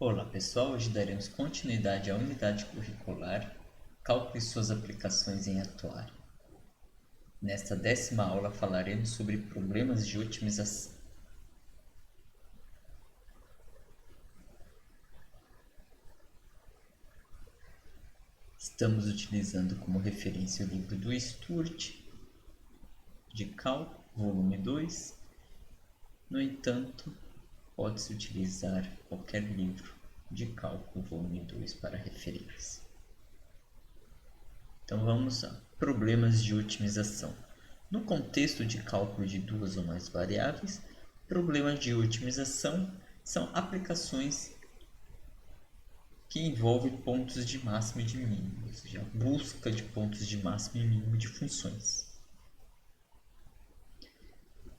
Olá pessoal, hoje daremos continuidade à unidade curricular Cálculo e suas aplicações em Atuário. Nesta 10ª aula falaremos sobre problemas de otimização. Estamos utilizando como referência o livro do Sturt, de Cálculo, volume 2. No entanto, pode-se utilizar qualquer livro de Cálculo, volume 2 para referência. Então vamos a problemas de otimização. No contexto de cálculo de duas ou mais variáveis, problemas de otimização são aplicações que envolvem pontos de máximo e de mínimo, ou seja, a busca de pontos de máximo e mínimo de funções.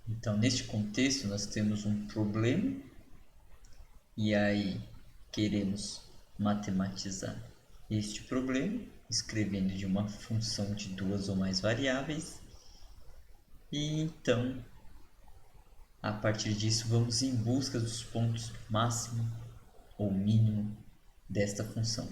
Então, neste contexto, nós temos um problema e aí queremos matematizar este problema, escrevendo de uma função de duas ou mais variáveis. E então, a partir disso, vamos em busca dos pontos máximo ou mínimo desta função.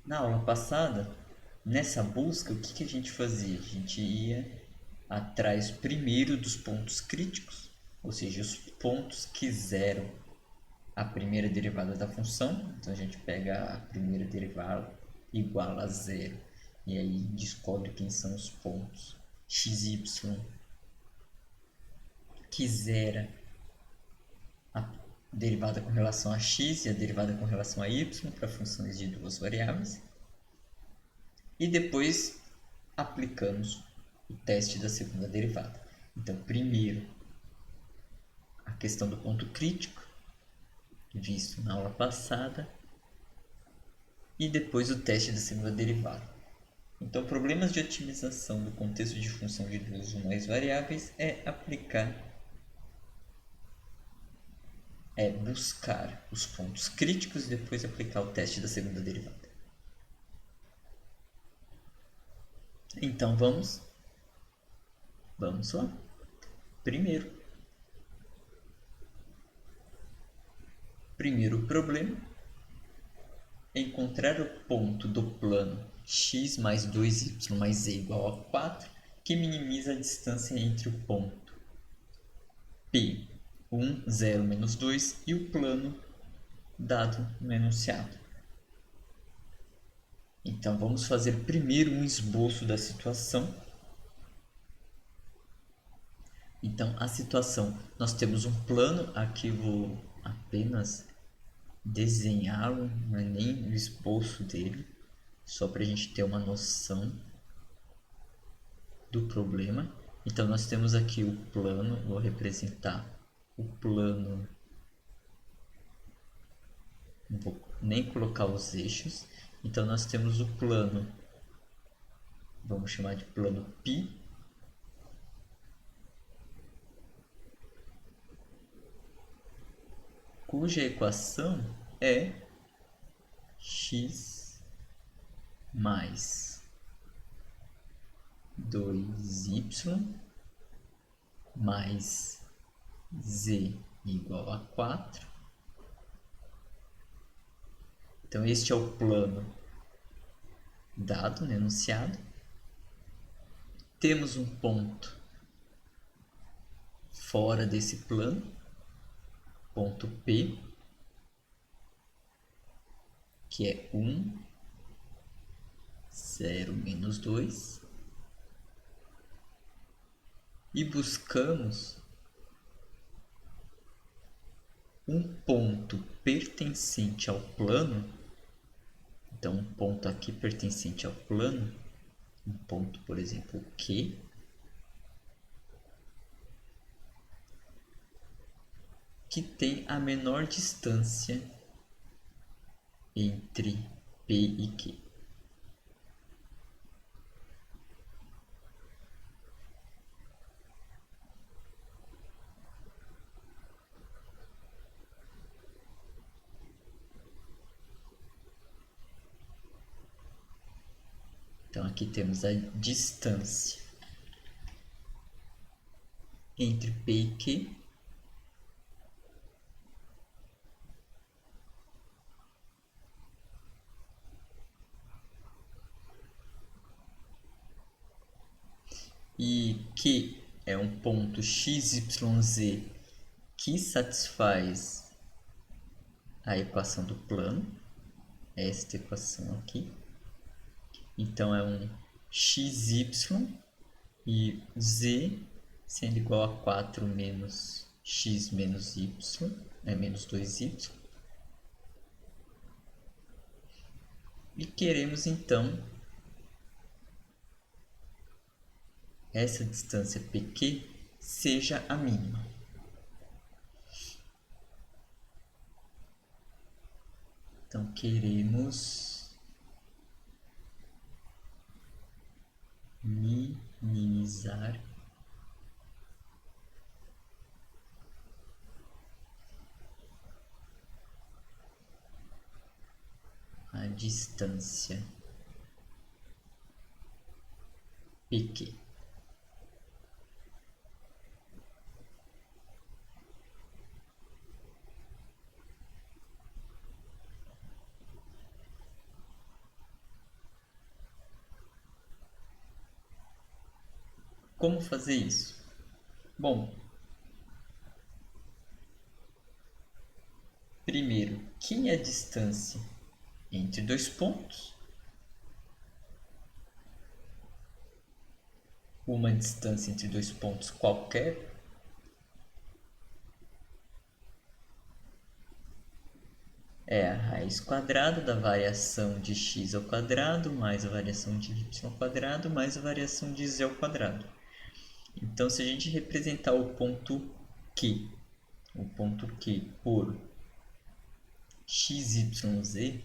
Na aula passada, nessa busca, o que a gente fazia? A gente ia atrás primeiro dos pontos críticos, ou seja, os pontos que zeram a primeira derivada da função. Então a gente pega a primeira derivada igual a zero e aí descobre quem são os pontos x, y que zera a derivada com relação a x e a derivada com relação a y para funções de duas variáveis. E depois aplicamos o teste da segunda derivada. Então, primeiro, a questão do ponto crítico, visto na aula passada, e depois o teste da segunda derivada. Então, problemas de otimização do contexto de função de duas ou mais variáveis é buscar os pontos críticos e depois aplicar o teste da segunda derivada. Então, vamos lá. Primeiro problema é encontrar o ponto do plano x mais 2y mais z igual a 4 que minimiza a distância entre o ponto P 1, 0, menos 2 e o plano dado no enunciado. Então, vamos fazer primeiro um esboço da situação. Então, a situação, nós temos um plano, aqui vou apenas desenhá-lo, não é nem o esboço dele, só para a gente ter uma noção do problema. Então, nós temos aqui o plano, vou representar o plano, não vou nem colocar os eixos. Então, nós temos o plano, vamos chamar de plano π, cuja equação é x mais 2y mais z igual a 4. Então, este é o plano dado no enunciado. Temos um ponto fora desse plano, ponto P, que é 1, 0, menos 2. E buscamos um ponto pertencente ao plano. Então, um ponto aqui pertencente ao plano, um ponto, por exemplo, Q, que tem a menor distância entre P e Q. Então, aqui temos a distância entre P e Q. que Q é um ponto XYZ que satisfaz a equação do plano, esta equação aqui. Então é um xy e z sendo igual a 4 menos x menos y, é menos 2y. E queremos então essa distância PQ seja a mínima. Então queremos minimizar a distância PQ. Como fazer isso? Bom, primeiro, que é a distância entre dois pontos? Uma distância entre dois pontos qualquer é a raiz quadrada da variação de x ao quadrado mais a variação de y ao quadrado mais a variação de z ao quadrado. Então, se a gente representar o ponto Q por XYZ,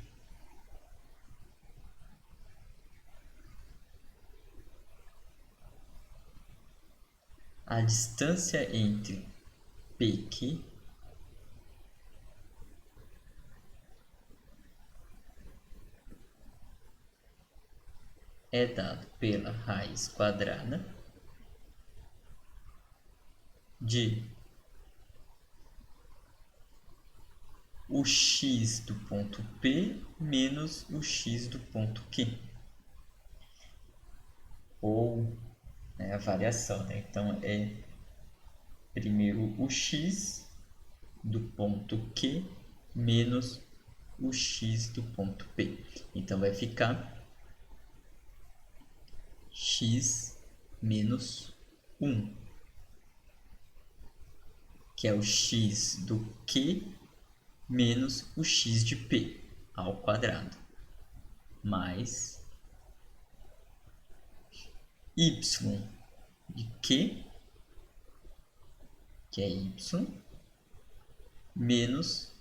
a distância entre PQ é dado pela raiz quadrada de o x do ponto P menos o x do ponto Q. Ou a variação, né? Então, é primeiro o x do ponto Q menos o x do ponto P. Então, vai ficar x menos 1, que é o x do Q menos o x de P ao quadrado, mais y de Q, que é y, menos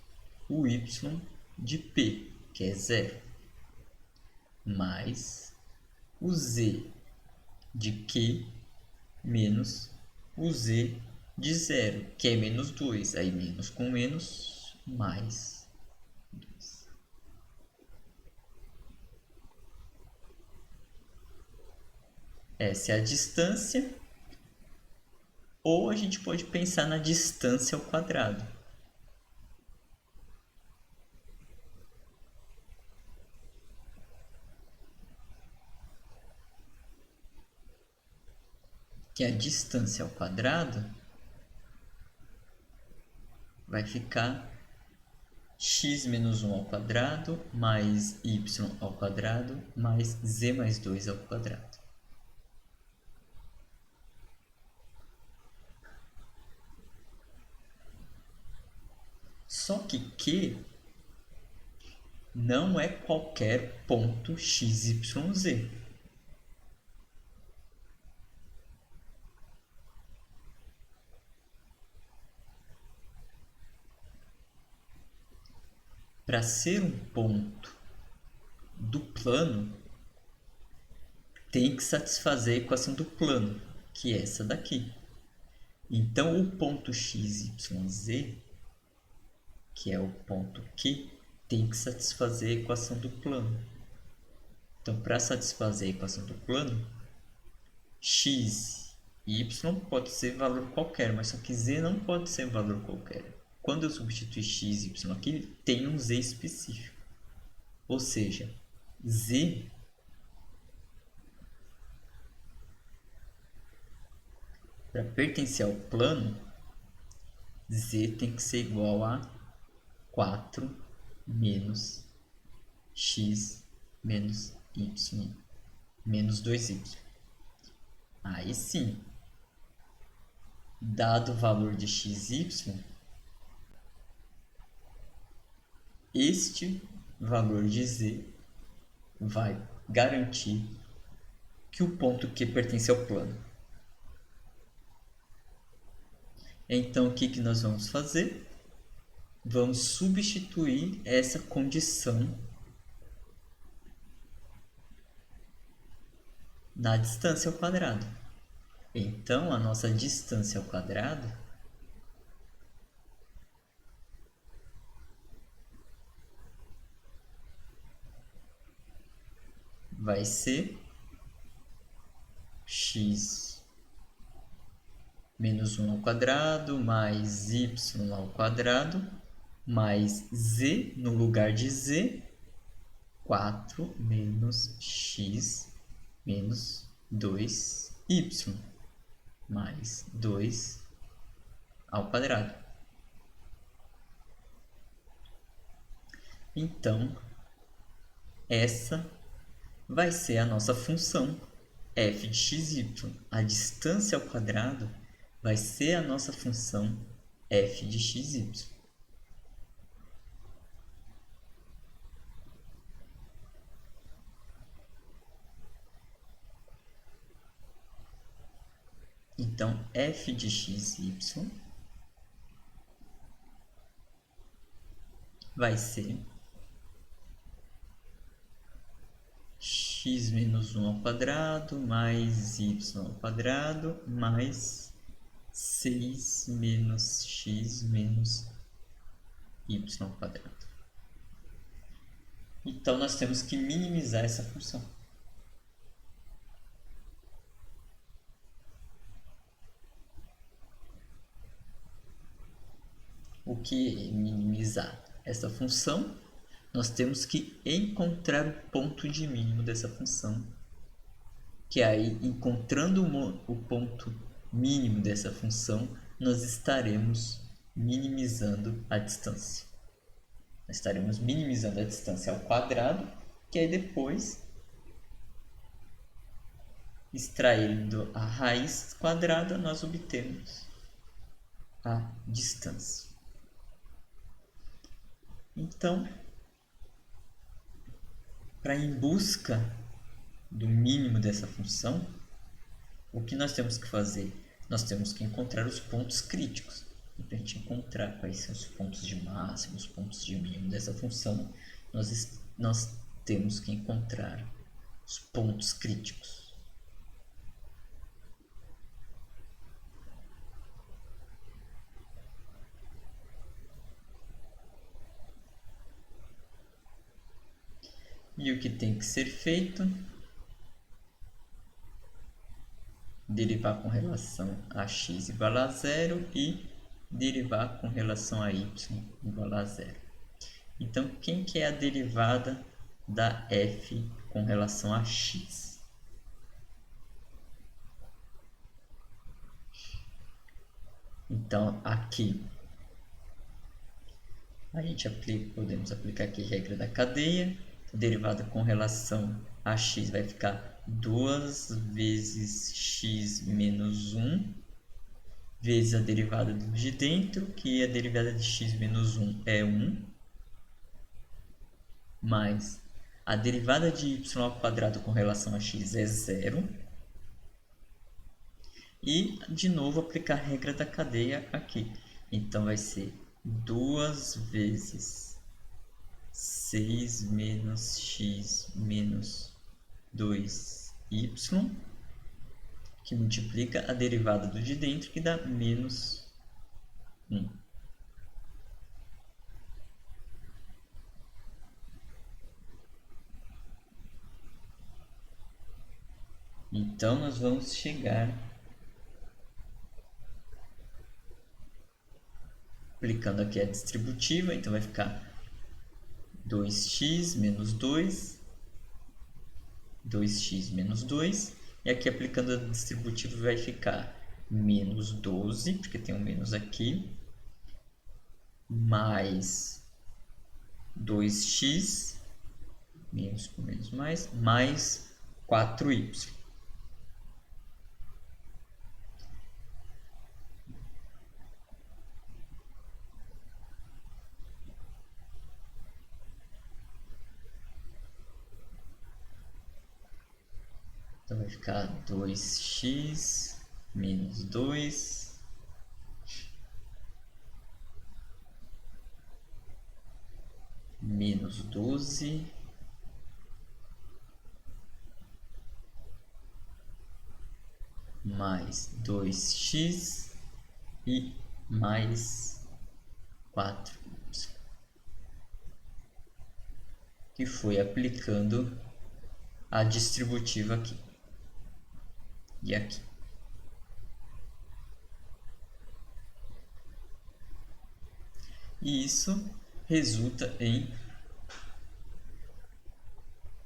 o y de P, que é 0, mais o z de Q menos o z de 0, que é menos 2. Aí menos com menos, mais 2. Essa é a distância. Ou a gente pode pensar na distância ao quadrado. Que a distância ao quadrado vai ficar x menos 1 ao quadrado mais y ao quadrado mais z mais 2 ao quadrado. Só que Q não é qualquer ponto XYZ. Para ser um ponto do plano, tem que satisfazer a equação do plano, que é essa daqui. Então, o ponto XYZ, que é o ponto Q, tem que satisfazer a equação do plano. Então, para satisfazer a equação do plano, x e y pode ser valor qualquer, mas só que z não pode ser valor qualquer. Quando eu substituir x e y aqui, tem um z específico. Ou seja, z Para pertencer ao plano, z tem que ser igual a 4 menos x menos y menos 2y. Aí sim, dado o valor de x, y, este valor de z vai garantir que o ponto Q pertence ao plano. Então, o que nós vamos fazer? Vamos substituir essa condição na distância ao quadrado. Então, a nossa distância ao quadrado vai ser x menos 1 ao quadrado mais y ao quadrado mais z no lugar de z, 4 menos x menos 2y mais 2 ao quadrado. Então, essa vai ser a nossa função f de xy. A distância ao quadrado vai ser a nossa função f de xy. Então, f de xy vai ser x menos 1 ao quadrado mais y ao quadrado mais 6 menos x menos y ao quadrado. Então, nós temos que minimizar essa função. O que é minimizar essa função? Nós temos que encontrar o ponto de mínimo dessa função, que aí, encontrando o ponto mínimo dessa função, nós estaremos minimizando a distância. Nós estaremos minimizando a distância ao quadrado, que aí depois, extraindo a raiz quadrada, nós obtemos a distância. Então, para ir em busca do mínimo dessa função, o que nós temos que fazer? Nós temos que encontrar os pontos críticos. Para a gente encontrar quais são os pontos de máximo, os pontos de mínimo dessa função, nós temos que encontrar os pontos críticos. E o que tem que ser feito? Derivar com relação a x igual a 0 e derivar com relação a y igual a 0. Então, quem que é a derivada da f com relação a x? Então, aqui a gente podemos aplicar aqui a regra da cadeia. A derivada com relação a x vai ficar 2 vezes x menos 1 vezes a derivada de dentro, que a derivada de x menos 1 é 1, mais a derivada de y ao quadrado com relação a x é 0. E, de novo, aplicar a regra da cadeia aqui. Então, vai ser 2 vezes 6 menos x menos 2y, que multiplica a derivada do de dentro, que dá menos 1. Então, nós vamos chegar aplicando aqui a distributiva, então vai ficar 2x menos 2, 2x menos 2, e aqui aplicando a distributiva vai ficar menos 12, porque tem um menos aqui, mais 2x, menos com menos mais 4y. Então vai ficar 2x menos 2 menos 12 mais 2x e mais 4y, que foi aplicando a distributiva aqui e aqui. E isso resulta em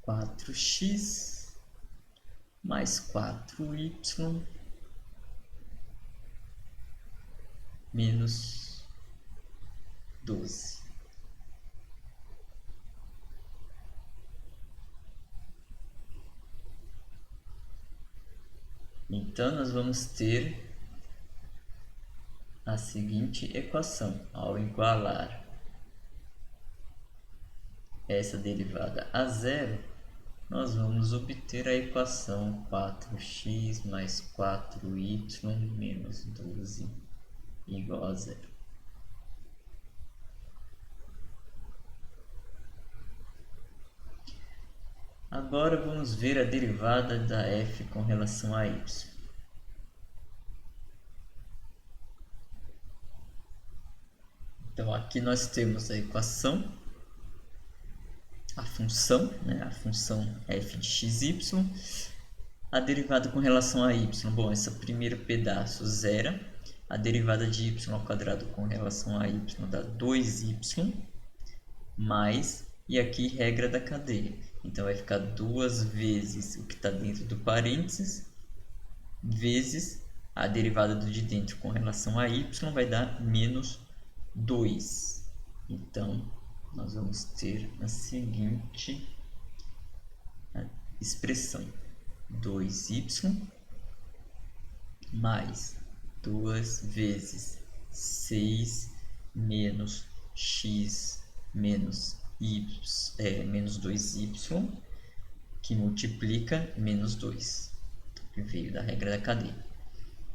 4x mais 4y menos 12. Então, nós vamos ter a seguinte equação. Ao igualar essa derivada a zero, nós vamos obter a equação 4x mais 4y menos 12 igual a zero. Agora vamos ver a derivada da f com relação a y. Então aqui nós temos a equação, a função, né? A função f de x, y. A derivada com relação a y, bom, esse primeiro pedaço zera. A derivada de y ao quadrado com relação a y dá 2y, mais, e aqui regra da cadeia. Então vai ficar 2 vezes o que está dentro do parênteses, vezes a derivada do de dentro com relação a y vai dar menos 2. Então, nós vamos ter a seguinte expressão: 2y mais 2 vezes 6 menos x menos menos 2y, que multiplica menos 2, que veio da regra da cadeia.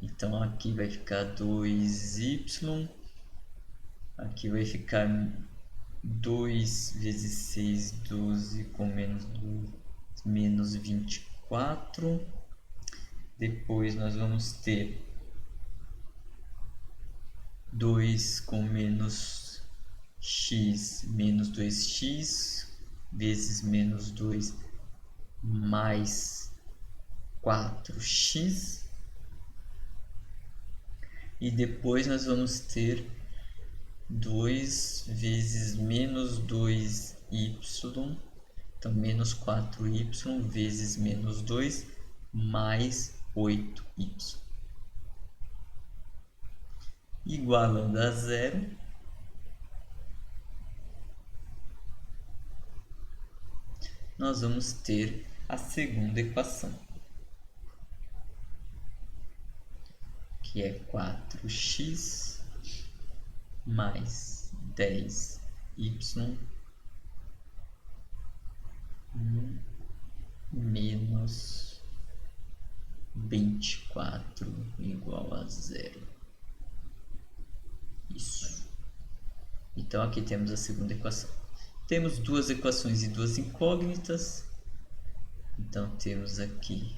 Então aqui vai ficar 2y, aqui vai ficar 2 vezes 6, 12, com menos 2, menos 24. Depois nós vamos ter 2 com menos x, menos 2x, vezes menos 2, mais 4x. E depois nós vamos ter 2 vezes menos 2y, então menos 4y, vezes menos 2, mais 8y. Igualando a zero, nós vamos ter a segunda equação, que é 4x mais 10y menos 24 igual a zero. Isso. Então aqui temos a segunda equação. Temos duas equações e duas incógnitas. Então temos aqui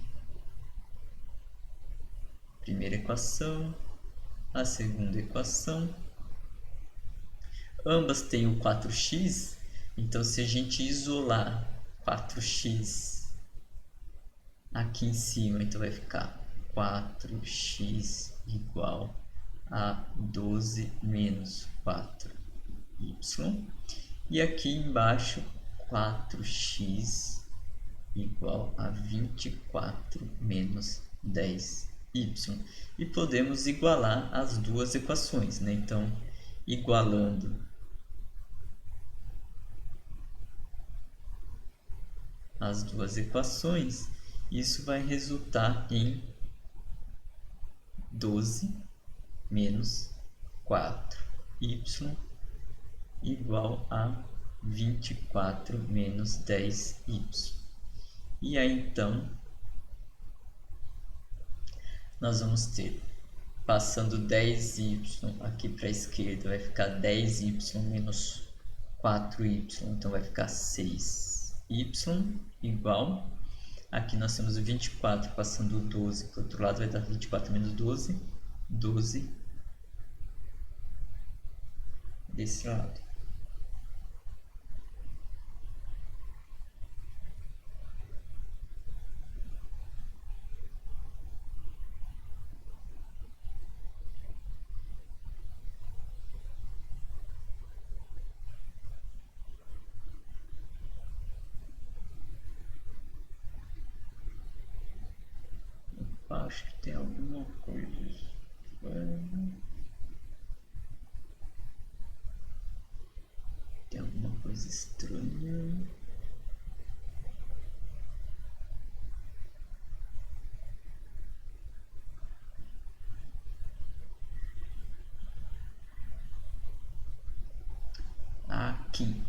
a primeira equação, a segunda equação. Ambas têm o 4x, então se a gente isolar 4x aqui em cima, então vai ficar 4x igual a 12 menos 4y. E aqui embaixo 4x igual a 24 menos 10y. y. E podemos igualar as duas equações, né? Então, igualando as duas equações, isso vai resultar em 12 menos 4y igual a 24 menos 10y. E aí, então, nós vamos ter, passando 10y aqui para a esquerda, vai ficar 10y menos 4y, então vai ficar 6y igual. Aqui nós temos 24 passando 12 para o outro lado, vai dar 24 menos 12, 12 desse lado. Acho que tem alguma coisa. Tem alguma coisa estranha. Aqui.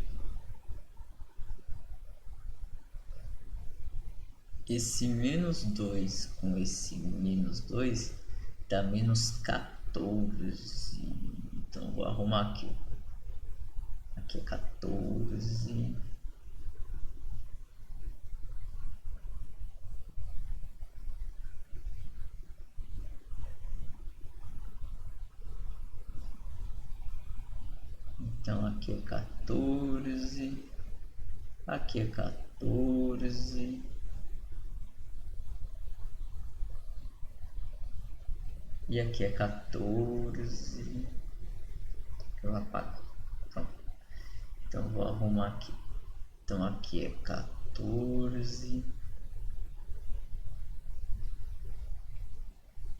Esse menos 2 com esse menos 2 dá menos 14. Então, vou arrumar aqui. Aqui é 14. Então, aqui é 14. Aqui é 14. E aqui é 14. Eu apago. Pronto. Então, vou arrumar aqui. Então, aqui é 14.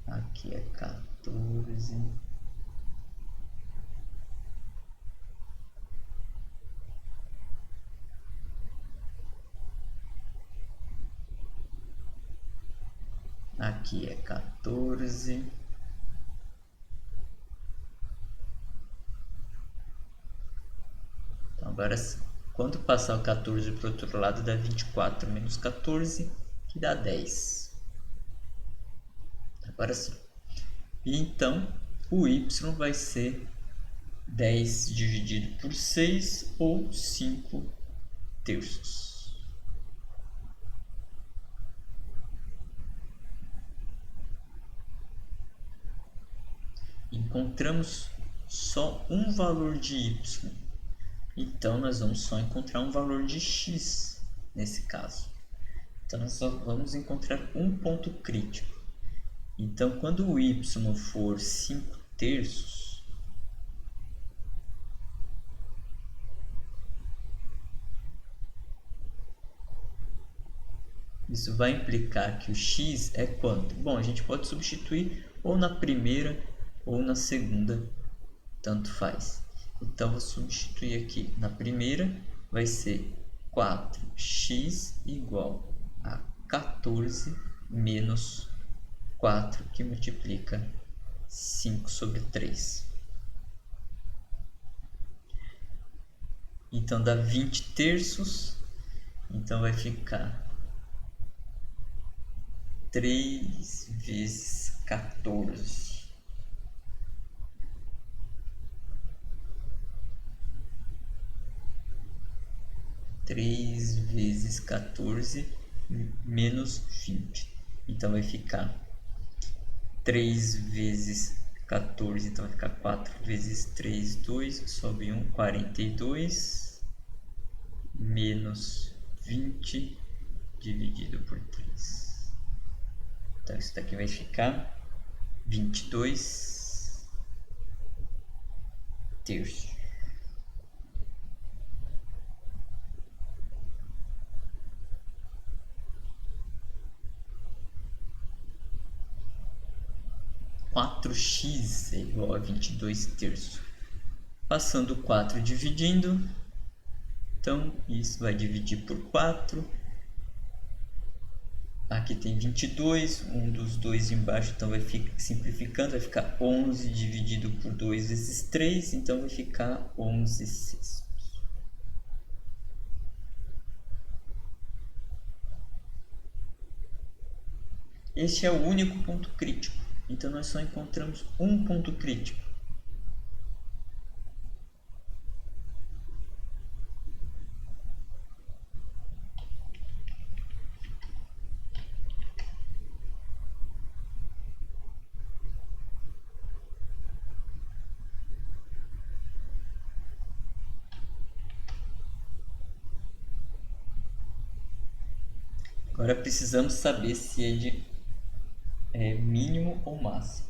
Aqui é 14. Aqui é 14. Então, agora, quando passar o 14 para o outro lado, dá 24 menos 14, que dá 10. Agora sim. E então, o y vai ser 10 dividido por 6 ou 5 terços. Encontramos só um valor de y. Então, nós vamos só encontrar um valor de x nesse caso. Então, nós só vamos encontrar um ponto crítico. Então, quando o y for 5 terços, isso vai implicar que o x é quanto? Bom, a gente pode substituir ou na primeira ou na segunda, tanto faz. Então, vou substituir aqui. Na primeira vai ser 4x igual a 14 menos 4, que multiplica 5 sobre 3. Então, dá 20 terços. Então, vai ficar 3 vezes 14. 3 vezes 14 menos 20. Então, vai ficar 3 vezes 14. Então, vai ficar 4 vezes 3, 2. Sobe 1, 42. Menos 20 dividido por 3. Então, isso daqui vai ficar 22 terços. 4x é igual a 22 terços. Passando o 4 dividindo, então isso vai dividir por 4. Aqui tem 22, um dos dois embaixo, então vai simplificando, vai ficar 11 dividido por 2 vezes 3, então vai ficar 11 sextos. Este é o único ponto crítico, então nós só encontramos um ponto crítico. Agora precisamos saber se ele é mínimo ou máximo.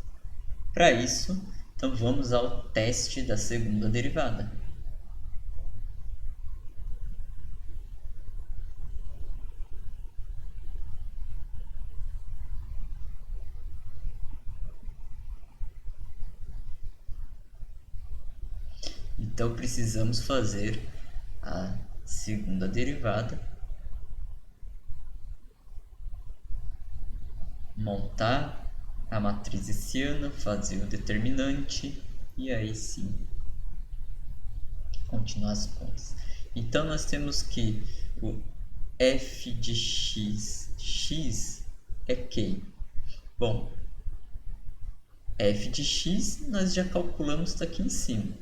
Para isso, então vamos ao teste da segunda derivada. Então precisamos fazer a segunda derivada, montar a matriz hessiana, fazer o determinante e aí sim continuar as contas. Então nós temos que o f de x é quem? Bom, f de x nós já calculamos daqui em cima.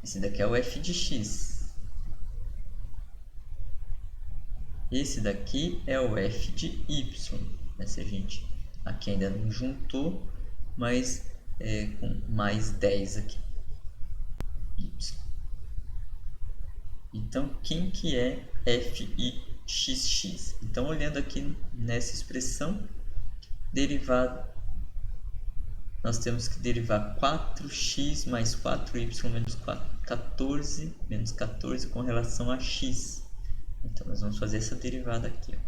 Esse daqui é o f de x. Esse daqui é o f de y. Essa a gente aqui ainda não juntou, mas com mais 10 aqui. Y. Então, quem que é f(x)(x)? Então, olhando aqui nessa expressão, derivada, nós temos que derivar 4x mais 4y menos 14, menos 14 com relação a x. Então, nós vamos fazer essa derivada aqui. Ó.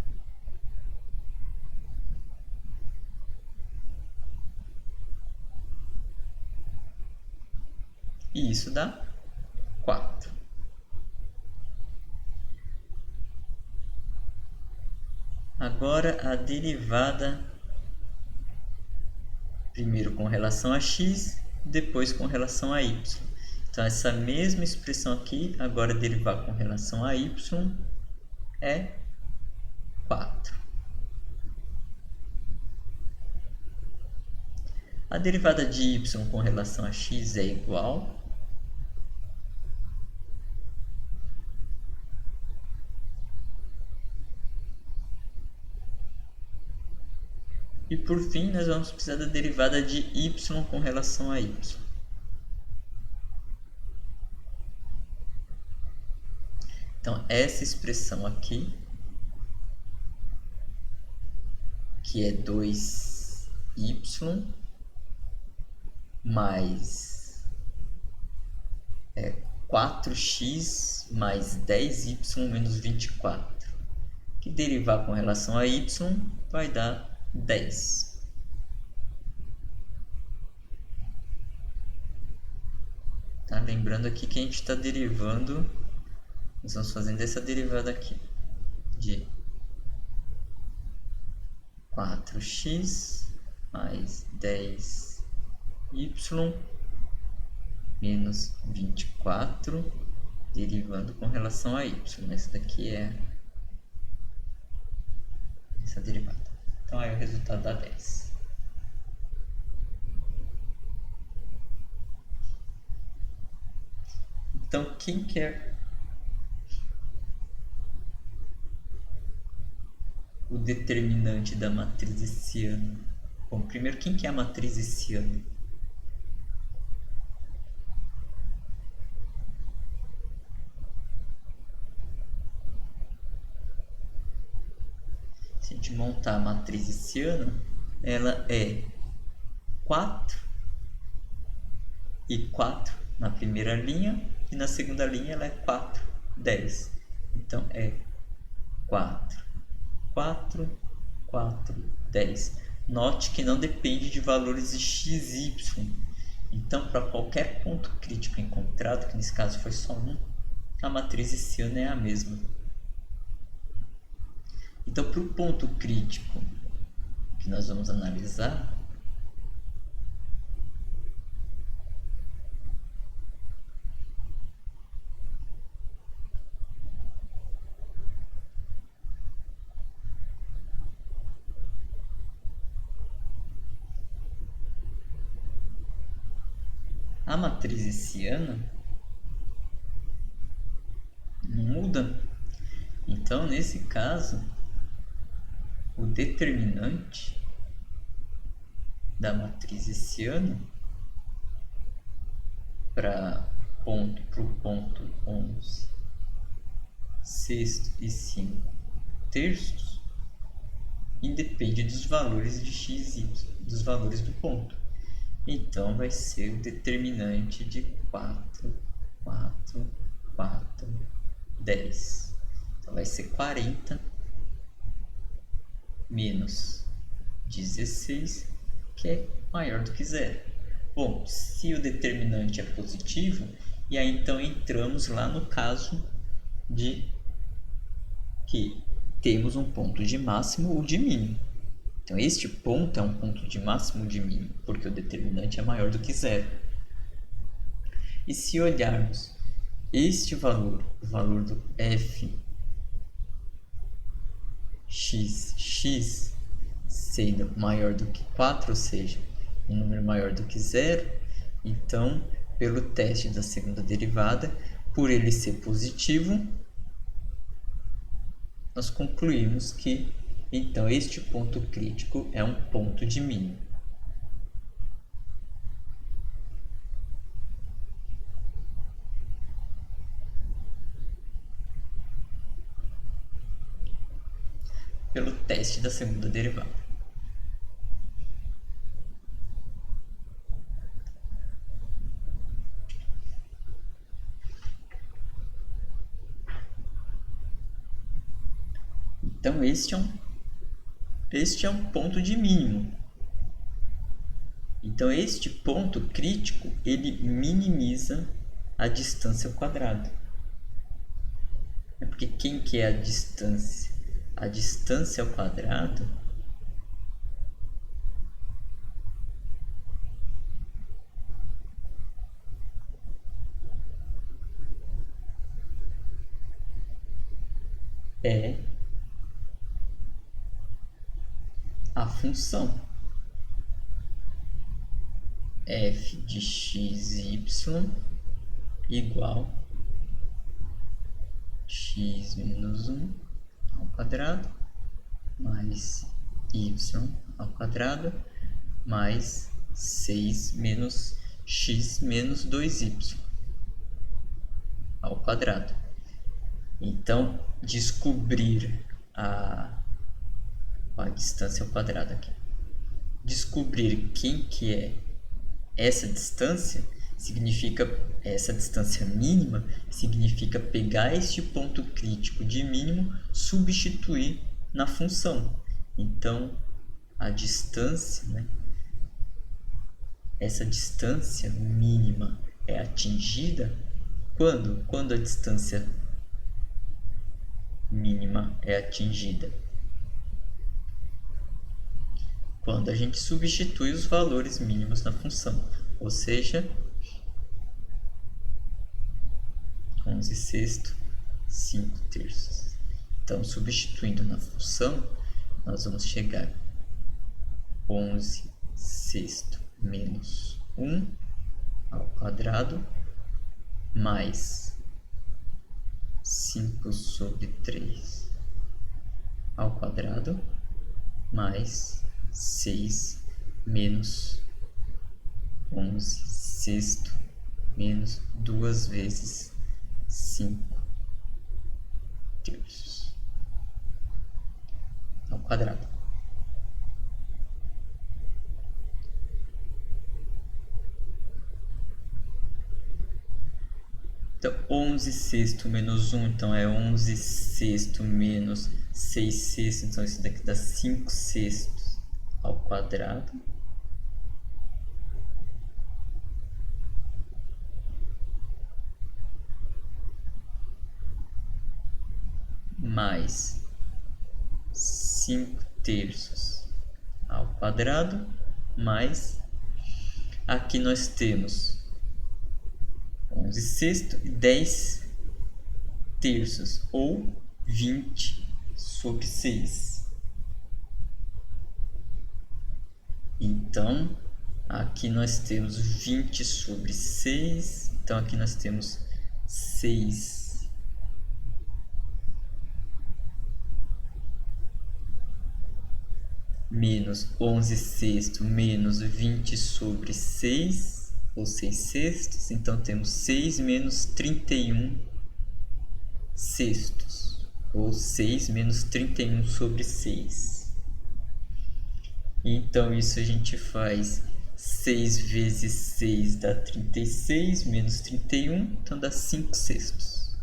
E isso dá 4. Agora, a derivada, primeiro com relação a x, depois com relação a y. Então, essa mesma expressão aqui, agora derivar com relação a y, é 4. A derivada de y com relação a x é igual e por fim nós vamos precisar da derivada de y com relação a y. Então essa expressão aqui, que é 2y mais 4x mais 10y menos 24, que derivar com relação a y vai dar 10. Tá? Lembrando aqui que a gente está derivando, nós vamos fazendo essa derivada aqui de 4x mais 10y menos 24, derivando com relação a y. Essa daqui é essa derivada. Então aí o resultado dá 10. Então quem quer o determinante da matriz hessiana? Bom, primeiro, quem que é a matriz hessiana? Se a gente montar a matriz hessiana, ela é 4 e 4 na primeira linha e na segunda linha ela é 4, 10. Então é 4, 4, 4, 10. Note que não depende de valores de x e y. Então, para qualquer ponto crítico encontrado, que nesse caso foi só um, a matriz hessiana é a mesma. Então, para o ponto crítico que nós vamos analisar, a matriz hessiana não muda. Então, nesse caso, o determinante da matriz hessiana para o ponto 11, sexto e 5 terços independe dos valores de x e y, dos valores do ponto. Então, vai ser o determinante de 4, 4, 4, 10. Então, vai ser 40 menos 16, que é maior do que zero. Bom, se o determinante é positivo, e aí então entramos lá no caso de que temos um ponto de máximo ou de mínimo. Então, este ponto é um ponto de máximo ou de mínimo, porque o determinante é maior do que zero. E se olharmos este valor, o valor do f x sendo maior do que 4, ou seja, um número maior do que zero, então, pelo teste da segunda derivada, por ele ser positivo, nós concluímos que, então, este ponto crítico é um ponto de mínimo. Pelo teste da segunda derivada. Então, este é um ponto de mínimo. Então, este ponto crítico, ele minimiza a distância ao quadrado. É porque quem que é a distância? A distância ao quadrado é a função f de x, y igual x menos 1 ao quadrado mais y ao quadrado mais 6 menos x menos 2y ao quadrado. Então, descobrir a distância ao quadrado aqui. Descobrir quem que é essa distância significa, essa distância mínima significa pegar este ponto crítico de mínimo, substituir na função. Então, a distância, né? Essa distância mínima é atingida quando? Quando a distância mínima é atingida? Quando a gente substitui os valores mínimos na função, ou seja, 11 sexto, 5 terços. Então, substituindo na função, nós vamos chegar a 11 sexto menos 1 ao quadrado mais 5 sobre 3 ao quadrado mais 6 menos 11 sexto menos 2 vezes 5 terços ao quadrado. Então, 11 sexto menos 1, então é 11 sexto menos 6 sextos, então isso daqui dá 5 sextos ao quadrado. Mais 5 terços ao quadrado, mais aqui nós temos 11 sextos e 10 terços, ou 20 sobre 6. Então, aqui nós temos 20 sobre 6. Então, aqui nós temos 6 menos 11 sextos menos 20 sobre 6, ou 6 sextos. Então, temos 6 menos 31 sextos, ou 6 menos 31 sobre 6. Então, isso a gente faz 6 vezes 6 dá 36, menos 31, então dá 5 sextos.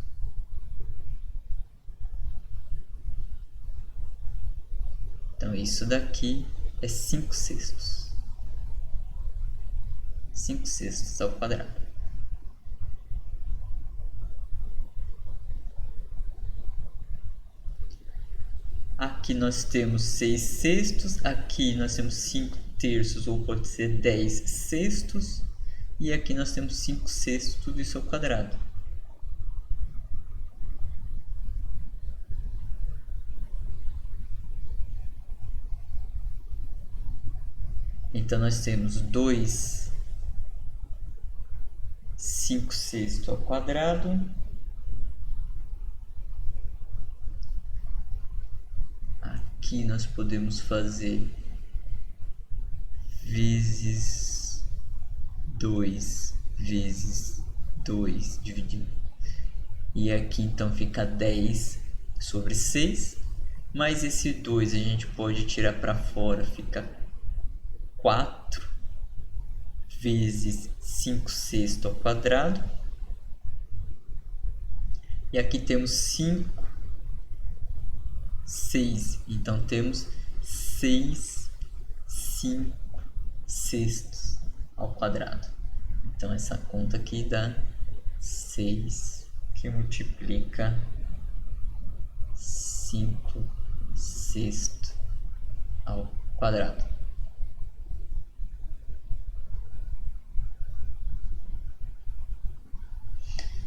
Então, isso daqui é 5 sextos. 5 sextos ao quadrado. Aqui nós temos 6 sextos, aqui nós temos 5 terços, ou pode ser 10 sextos, e aqui nós temos 5 sextos, tudo isso ao quadrado. Então, nós temos 2 5 sextos ao quadrado aqui nós podemos fazer vezes 2 vezes 2 dividido. E aqui então fica 10 sobre 6. Mas esse 2 a gente pode tirar para fora, fica 4 vezes 5 sextos ao quadrado. E aqui temos 5, 6. Então temos 6, 5 sextos ao quadrado. Então essa conta aqui dá 6 que multiplica 5 sextos ao quadrado.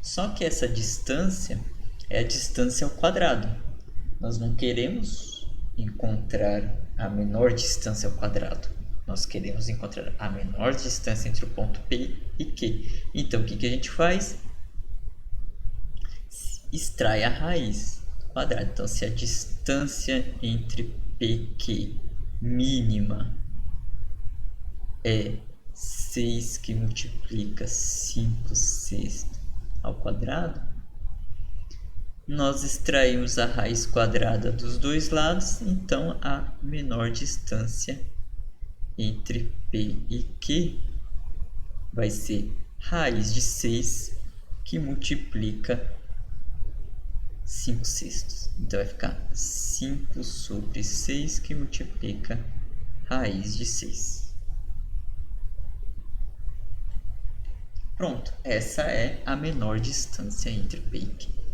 Só que essa distância é a distância ao quadrado. Nós não queremos encontrar a menor distância ao quadrado. Nós queremos encontrar a menor distância entre o ponto P e Q. Então, o que a gente faz? Extrai a raiz quadrada. Então, se a distância entre P e Q mínima é 6 que multiplica 5 sextos ao quadrado, nós extraímos a raiz quadrada dos dois lados, então a menor distância entre P e Q vai ser raiz de 6 que multiplica 5 sextos. Então vai ficar 5 sobre 6 que multiplica raiz de 6. Pronto, essa é a menor distância entre P e Q.